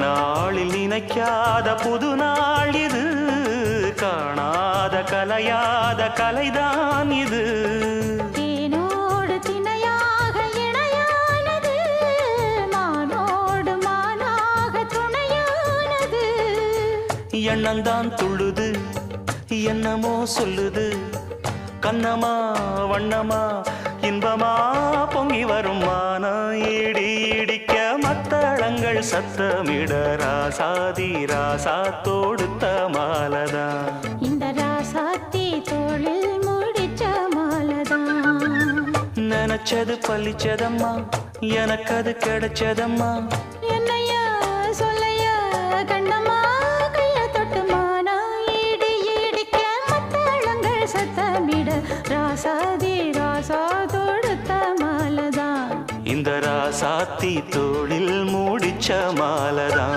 நாளில் நினைக்காத புது நாள் இது, காணாத கலையாத கலைதான் இது. தேனோடு திணையாக இணையானது, மானோடு மானாக துணையானது. எண்ணந்தான் துள்ளுது, என்னமோ சொல்லுது, கண்ணமா வண்ணமா இன்பமா பொங்கி வரும் மானா இடி இடிக்க மத்தளங்கள் சத்தமிட ராசாதி ராசா தொடுத்த மாலதான். இந்த ராசாத்தி தோளில் முடிச்ச மாலதான். நினைச்சது பழிச்சதம்மா, எனக்கு அது கிடைச்சதம்மா. என்னையா சொல்லையா கண்ணம்மா, கைய தொட்டு மானா இடி இடிக்க மத்தளங்கள் சத்தமிட ராசாதி ராசா தொடுத்த மாலதான். இந்த ராசாத்தி தோளில் மூடிச்ச மாலதான்.